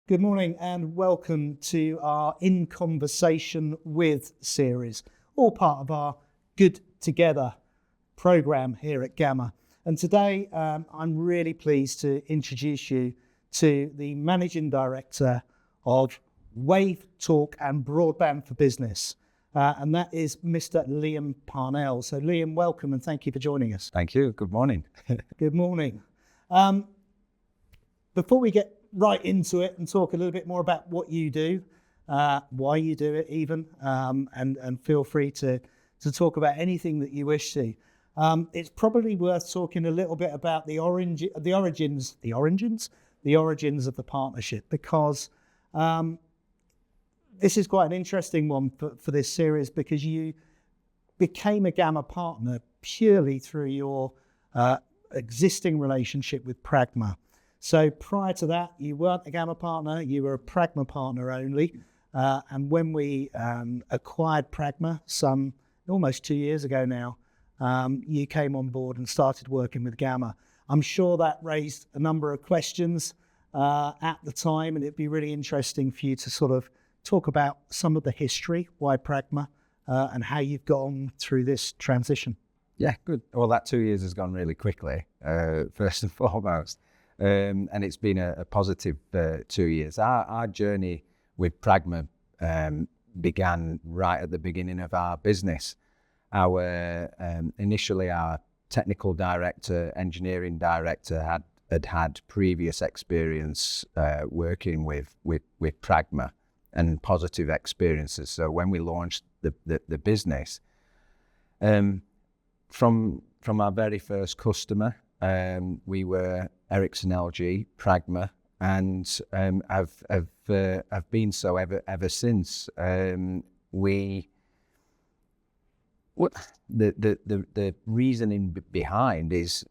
Good morning and welcome to our In Conversation With series, all part of our Good Together programme here at Gamma. And today I'm really pleased to introduce you to the Managing Director of Wayv Talk and Broadband for Business. And that is Mr. Liam Parnell. So Liam, welcome and thank you for joining us. Thank you. Good morning. Good morning. Before we get right into it and talk a little bit more about what you do, why you do it even, and feel free to talk about anything that you wish to. It's probably worth talking a little bit about the origins of the partnership, because this is quite an interesting one for this series, because you became a Gamma partner purely through your existing relationship with Pragma. So prior to that, you weren't a Gamma partner, you were a Pragma partner only. And when we acquired Pragma some almost 2 years ago now, you came on board and started working with Gamma. I'm sure that raised a number of questions at the time, and it'd be really interesting for you to sort of talk about some of the history, why Pragma, and how you've gone through this transition. Yeah, good. Well, that 2 years has gone really quickly, first and foremost. And it's been a positive 2 years. Our journey with Pragma began right at the beginning of our business. Initially, our technical director, engineering director had previous experience working with Pragma and positive experiences. So when we launched the business, from our very first customer, we were Ericsson-LG, Pragma, and have been so ever since. The reasoning behind is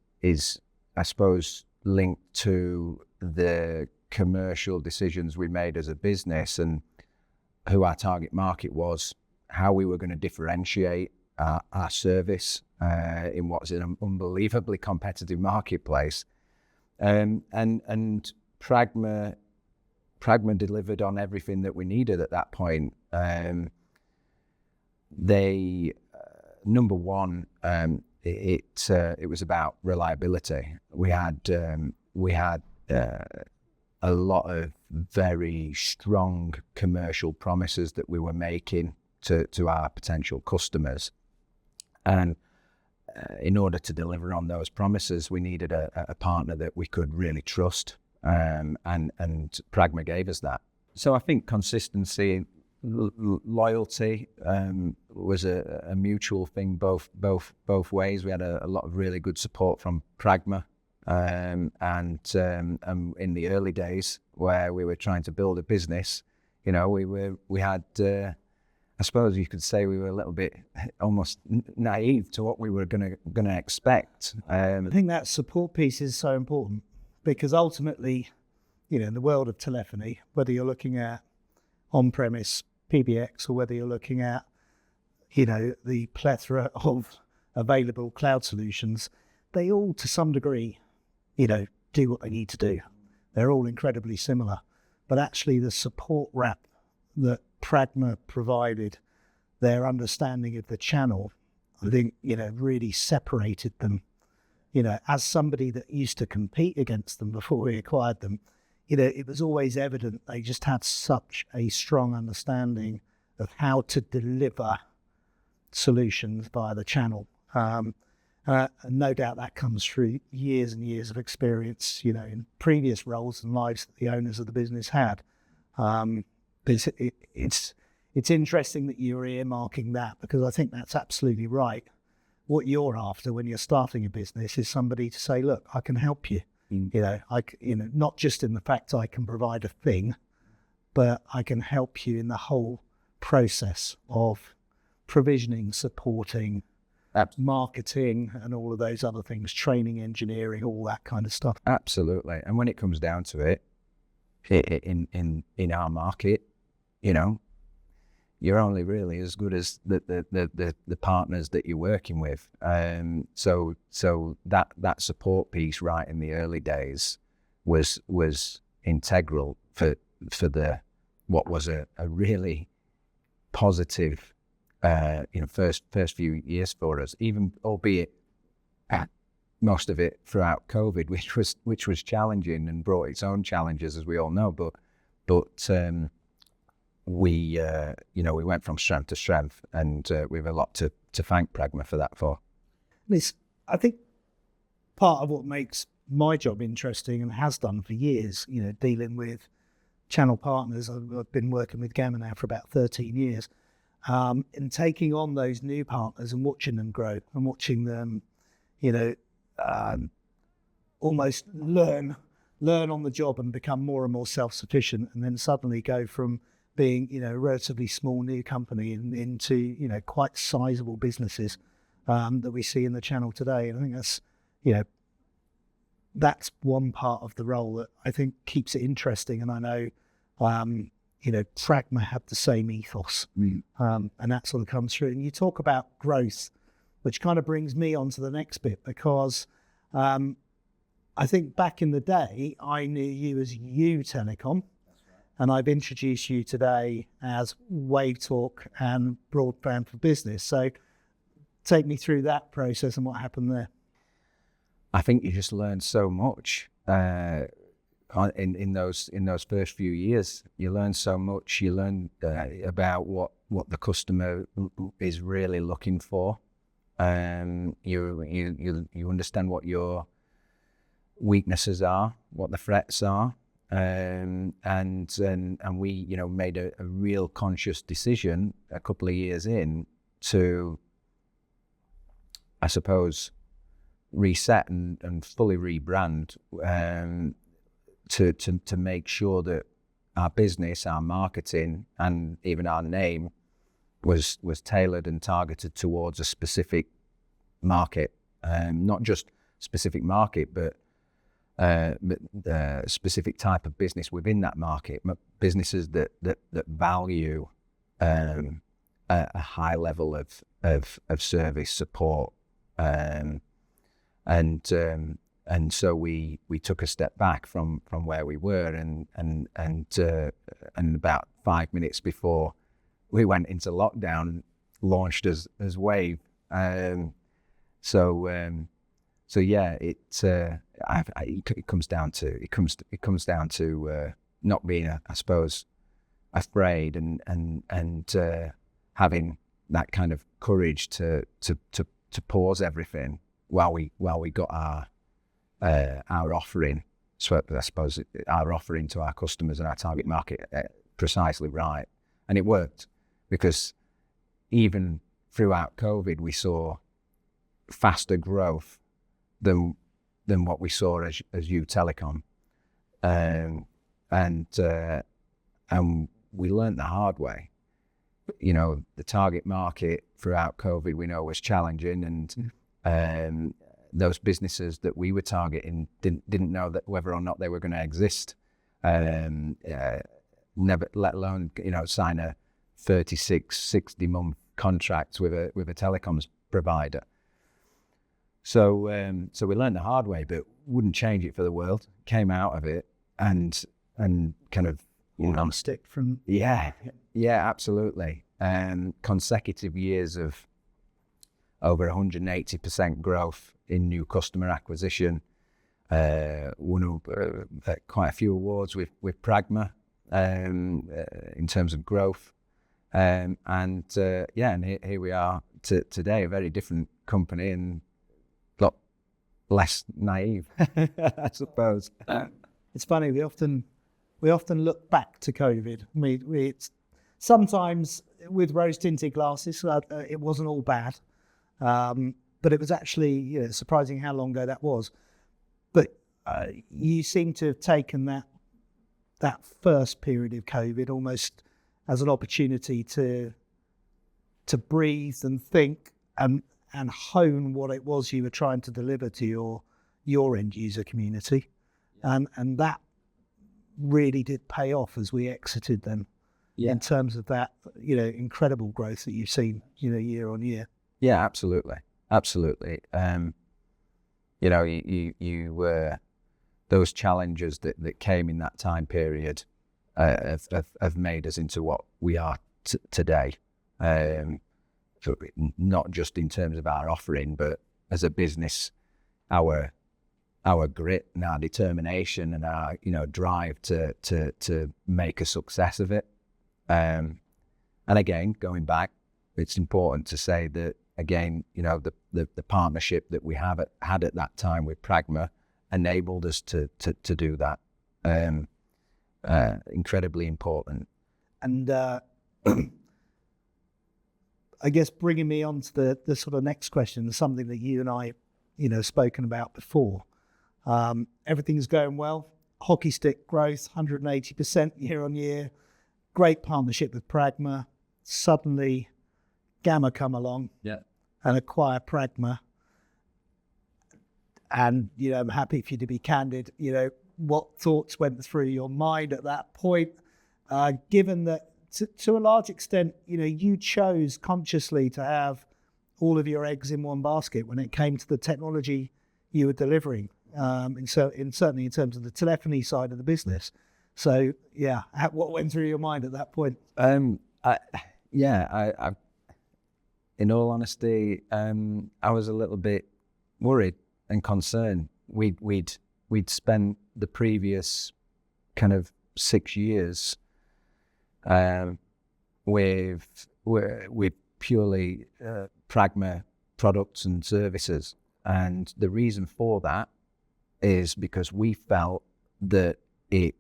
I suppose linked to the commercial decisions we made as a business and who our target market was, how we were going to differentiate our service in what's an unbelievably competitive marketplace, and Pragma delivered on everything that we needed at that point. They number one, it was about reliability. We had a lot of very strong commercial promises that we were making to our potential customers, and in order to deliver on those promises, we needed a partner that we could really trust, and Pragma gave us that. So I think consistency, loyalty was a mutual thing both ways. We had a lot of really good support from Pragma, and in the early days where we were trying to build a business, we had. I suppose you could say we were a little bit almost naive to what we were going to expect. I think that support piece is so important, because ultimately, in the world of telephony, whether you're looking at on-premise PBX or whether you're looking at, the plethora of available cloud solutions, they all, to some degree, do what they need to do. They're all incredibly similar, but actually the support wrap that Pragma provided, their understanding of the channel, I think, really separated them. As somebody that used to compete against them before we acquired them, it was always evident they just had such a strong understanding of how to deliver solutions via the channel. And no doubt that comes through years and years of experience, in previous roles and lives that the owners of the business had. It's interesting that you're earmarking that, because I think that's absolutely right. What you're after when you're starting a business is somebody to say, look, I can help you. Not just in the fact I can provide a thing, but I can help you in the whole process of provisioning, supporting, marketing, and all of those other things, training, engineering, all that kind of stuff. Absolutely. And when it comes down to it, in our market, you're only really as good as the partners that you're working with. So that support piece right in the early days was integral for what was a really positive first few years for us, even albeit most of it throughout COVID, which was challenging and brought its own challenges, as we all know. But we went from strength to strength, and we have a lot to thank Pragma for that for. I think part of what makes my job interesting, and has done for years, dealing with channel partners. I've been working with Gamma now for about 13 years, and taking on those new partners and watching them grow and watching them, almost learn on the job and become more and more self-sufficient, and then suddenly go from being, a relatively small new company into, quite sizable businesses that we see in the channel today. And I think that's, that's one part of the role that I think keeps it interesting. And I know, Pragma have the same ethos, and that sort of comes through. And you talk about growth, which kind of brings me on to the next bit, because I think back in the day, I knew you as U Telecom, and I've introduced you today as Wayv Talk and Broadband for Business. So take me through that process and what happened there. I think you just learned so much in those first few years. You learn so much. You learn about what the customer is really looking for. You understand what your weaknesses are, what the threats are, and we made a real conscious decision a couple of years in to, I suppose, reset and fully rebrand, to make sure that our business, our marketing, and even our name was tailored and targeted towards a specific market, not just specific market, but specific type of business within that market, businesses that value a high level of service support, and so we took a step back from where we were, and about 5 minutes before we went into lockdown, launched as Wayv. So yeah, it comes down to not being, I suppose, afraid, and having that kind of courage to pause everything while we got our offering. So I suppose our offering to our customers and our target market precisely right, and it worked, because even throughout COVID, we saw faster growth than what we saw as U Telecom, and we learned the hard way. The target market throughout COVID, we know, was challenging, and those businesses that we were targeting didn't know that whether or not they were going to exist, never, let alone sign a 36-60 month contract with a telecoms provider. So we learned the hard way, but wouldn't change it for the world. Came out of it and kind of stick from yeah, absolutely. Consecutive years of over 180% growth in new customer acquisition. Won quite a few awards with Pragma in terms of growth. And here we are today, a very different company and a lot less naive, I suppose. It's funny, we often look back to COVID. It's sometimes with rose-tinted glasses, it wasn't all bad, but it was actually surprising how long ago that was. But you seem to have taken that first period of COVID almost as an opportunity to breathe and think and hone what it was you were trying to deliver to your end user community, and that really did pay off as we exited then, in terms of that incredible growth that you've seen year on year. Yeah, absolutely. You those challenges that came in that time period, have made us into what we are today. So not just in terms of our offering, but as a business, our grit and our determination and our drive to make a success of it. And again, going back, it's important to say that again, the partnership that we had at that time with Pragma enabled us to do that. Incredibly important. And I guess bringing me on to the sort of next question, something that you and I, spoken about before. Everything's going well. Hockey stick growth, 180% year on year. Great partnership with Pragma. Suddenly, Gamma come along and acquire Pragma. And, I'm happy for you to be candid. What thoughts went through your mind at that point, given that to a large extent, you chose consciously to have all of your eggs in one basket when it came to the technology you were delivering, and certainly in terms of the telephony side of the business. So, what went through your mind at that point? I in all honesty, I was a little bit worried and concerned. We'd spent the previous kind of 6 years with purely Pragma products and services, and the reason for that is because we felt that it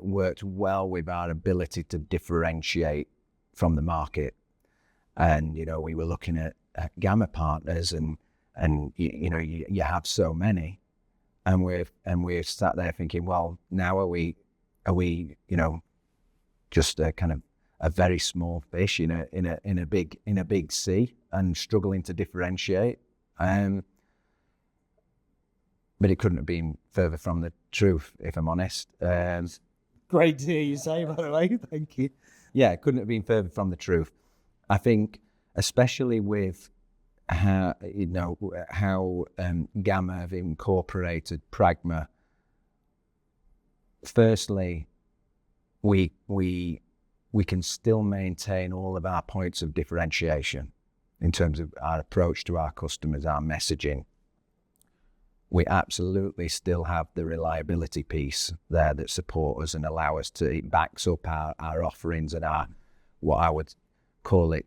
worked well with our ability to differentiate from the market. And we were looking at Gamma partners, and you have so many. And we're sat there thinking, well, now are we just a kind of a very small fish in a big sea and struggling to differentiate. But it couldn't have been further from the truth, if I'm honest. Great to hear you say, by the way. Thank you. Yeah, it couldn't have been further from the truth. I think, especially with how Gamma have incorporated Pragma. Firstly, we can still maintain all of our points of differentiation in terms of our approach to our customers, our messaging. We absolutely still have the reliability piece there that support us and allow us to, it backs up our offerings and our, what I would call it,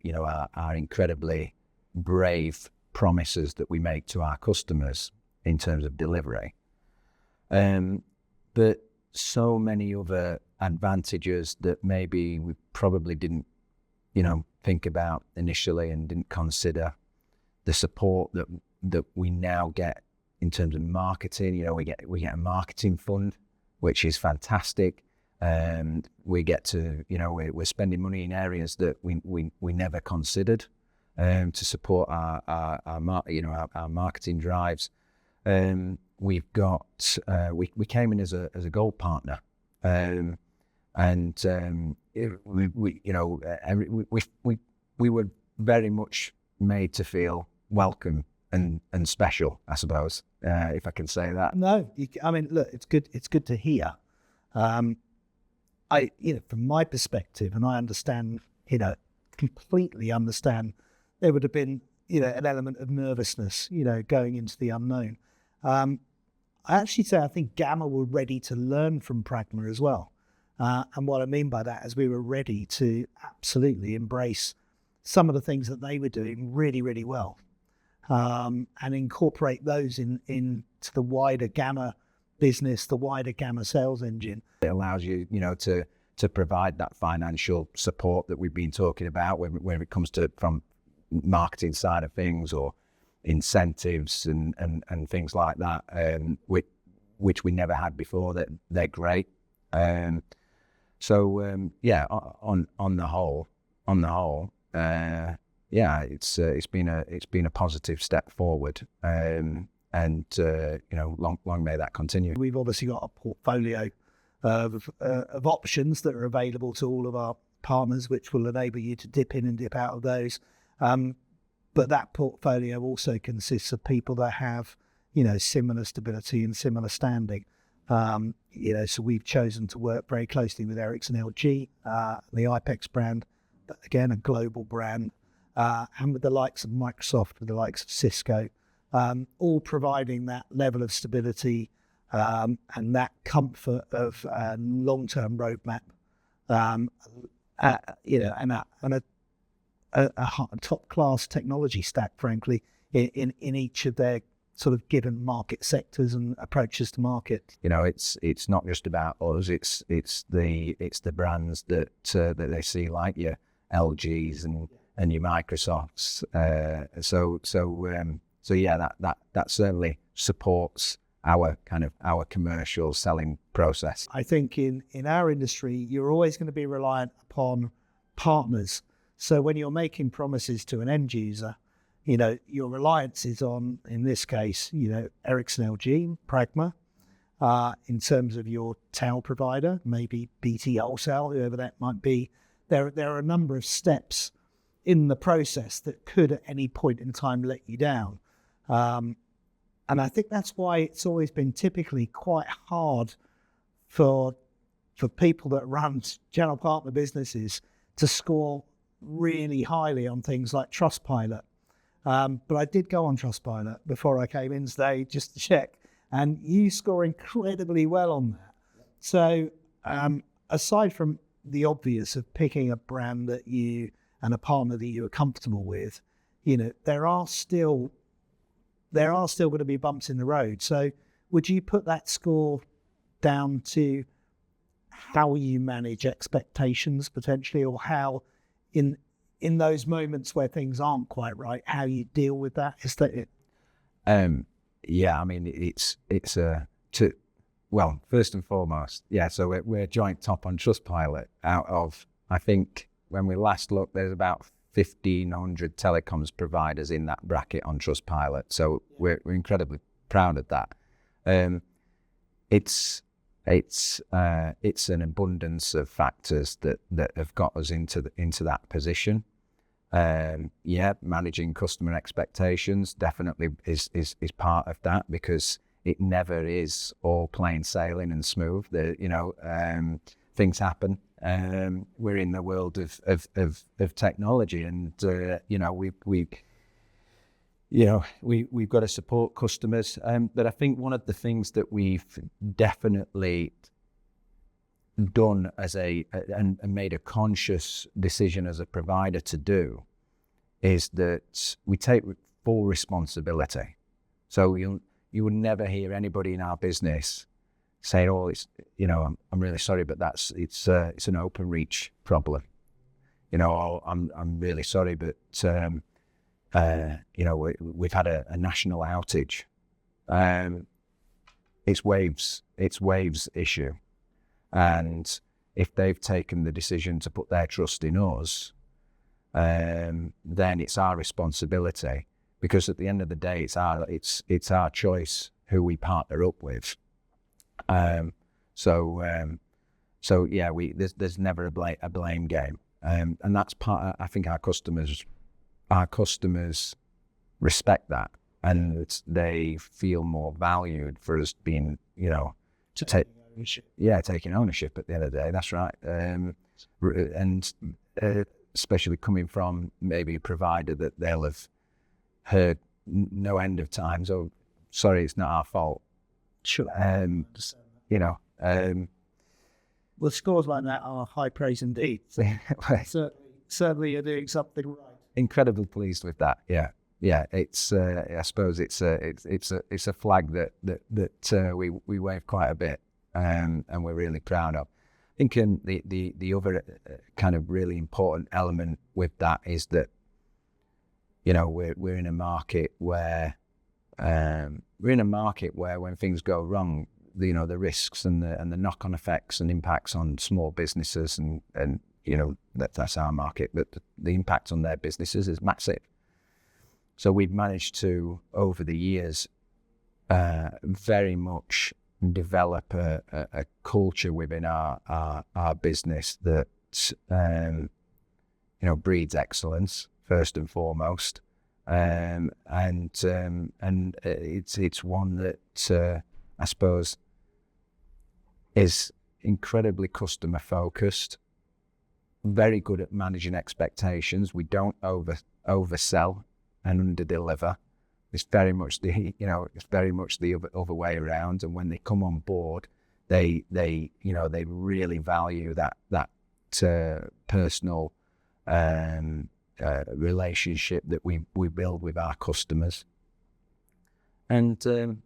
our incredibly brave promises that we make to our customers in terms of delivery. But so many other advantages that maybe we probably didn't, think about initially and didn't consider. The support that we now get in terms of marketing, we get a marketing fund, which is fantastic. We get to, we're spending money in areas that we never considered to support our marketing drives. We've got we came in as a gold partner, and we were very much made to feel welcome and special, I suppose, if I can say that. No, look, it's good. It's good to hear. From my perspective, and I understand, completely understand, there would have been, an element of nervousness, going into the unknown. I actually say I think Gamma were ready to learn from Pragma as well. And what I mean by that is we were ready to absolutely embrace some of the things that they were doing really, really well, and incorporate those into the wider Gamma business, the wider Gamma sales engine. It allows you, to provide that financial support that we've been talking about when it comes to from marketing side of things or incentives and things like that, which we never had before. That they're great. On the whole, it's been a positive step forward, long may that continue. We've obviously got a portfolio of options that are available to all of our partners, which will enable you to dip in and dip out of those. But that portfolio also consists of people that have, similar stability and similar standing. So we've chosen to work very closely with Ericsson-LG, the IPEX brand, but again, a global brand, and with the likes of Microsoft, with the likes of Cisco, all providing that level of stability and that comfort of a long-term roadmap, and a top-class technology stack, frankly, in each of their sort of given market sectors and approaches to market. It's not just about us. It's the brands that they see, like your LGs and your Microsofts. So yeah, that certainly supports our commercial selling process. I think in our industry, you're always going to be reliant upon partners. So when you're making promises to an end user, your reliance is on, in this case, Ericsson-LG, Pragma, in terms of your tail provider, maybe BT Wholesale, whoever that might be. There are a number of steps in the process that could at any point in time let you down. And I think that's why it's always been typically quite hard for people that run channel partner businesses to score really highly on things like Trustpilot. But I did go on Trustpilot before I came in today just to check, and you score incredibly well on that. So aside from the obvious of picking a brand that you and a partner that you are comfortable with, there are still going to be bumps in the road. So would you put that score down to how you manage expectations potentially, or how in those moments where things aren't quite right, how you deal with that? Is that it? Yeah, I mean, well, first and foremost, yeah, so we're joint top on Trustpilot out of, I think, when we last looked, there's about 1,500 telecoms providers in that bracket on Trustpilot. So we're incredibly proud of that. It's an abundance of factors that have got us into that position. Managing customer expectations definitely is part of that, because it never is all plain sailing and smooth. Things happen. We're in the world of technology, and we've got to support customers. But I think one of the things that we've definitely done and made a conscious decision as a provider to do is that we take full responsibility. So you would never hear anybody in our business say, "Oh, I'm really sorry, but it's an open reach problem." Or I'm really sorry, but we've had a national outage. It's Wayv's issue. And if they've taken the decision to put their trust in us, then it's our responsibility, because at the end of the day, it's our choice who we partner up with. So yeah, there's never a blame game, and that's part. I think our customers respect that, and they feel more valued for us being, to take. Yeah, taking ownership at the end of the day. That's right. And especially coming from maybe a provider that they'll have heard no end of times, "Oh, sorry, it's not our fault." Sure. Well, scores like that are high praise indeed. Certainly you're doing something right. Incredibly pleased with that. Yeah. It's I suppose it's a flag that we wave quite a bit. And we're really proud of. I think the other kind of really important element with that is that we're in a market where when things go wrong, the risks and the knock-on effects and impacts on small businesses and that's our market, but the impact on their businesses is massive. So we've managed to, over the years, very much develop a culture within our business that breeds excellence first and foremost, and it's one that I suppose is incredibly customer focused, very good at managing expectations. We don't oversell and underdeliver. It's very much the other way around. And when they come on board, they really value that personal relationship that we build with our customers. And the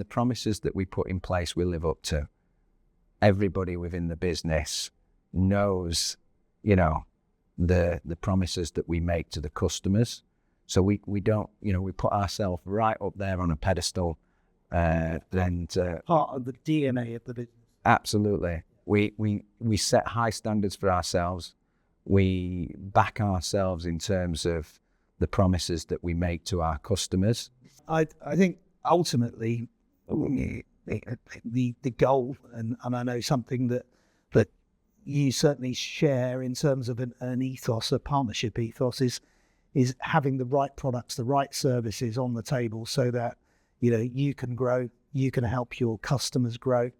promises that we put in place, we live up to. Everybody within the business knows, the promises that we make to the customers. So we don't, we put ourselves right up there on a pedestal. And Part of the DNA of the business. Absolutely. We set high standards for ourselves. We back ourselves in terms of the promises that we make to our customers. I think ultimately the goal, and I know something that you certainly share in terms of an ethos, a partnership ethos, is having the right products, the right services on the table so that you can grow, you can help your customers grow,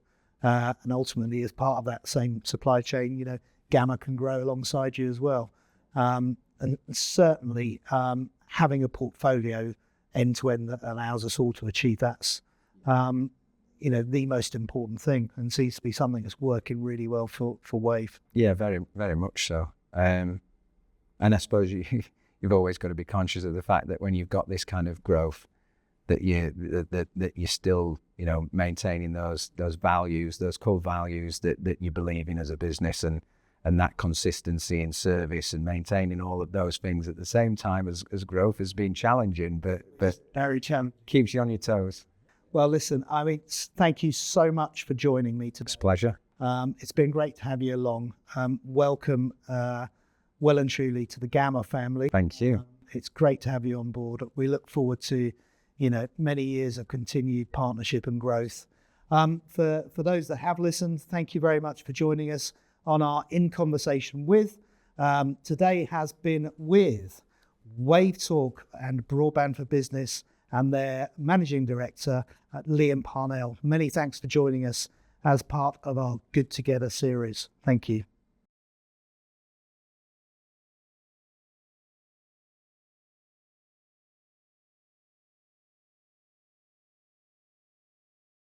and ultimately as part of that same supply chain, Gamma can grow alongside you as well. And certainly having a portfolio end to end that allows us all to achieve that's the most important thing, and seems to be something that's working really well for Wayv. Yeah, very, very much so. And I suppose you've always got to be conscious of the fact that when you've got this kind of growth, that you're still maintaining those values, those core values that you believe in as a business, and that consistency in service and maintaining all of those things at the same time as growth has been challenging, but very challenging. Keeps you on your toes. Well, listen, thank you so much for joining me today. It's a pleasure. It's been great to have you along. Welcome well and truly to the Gamma family. Thank you. It's great to have you on board. We look forward to many years of continued partnership and growth. For those that have listened, thank you very much for joining us on our In Conversation With. Today has been with Wayv Talk and Broadband for Business and their Managing Director, Liam Parnell. Many thanks for joining us as part of our Good Together series. Thank you.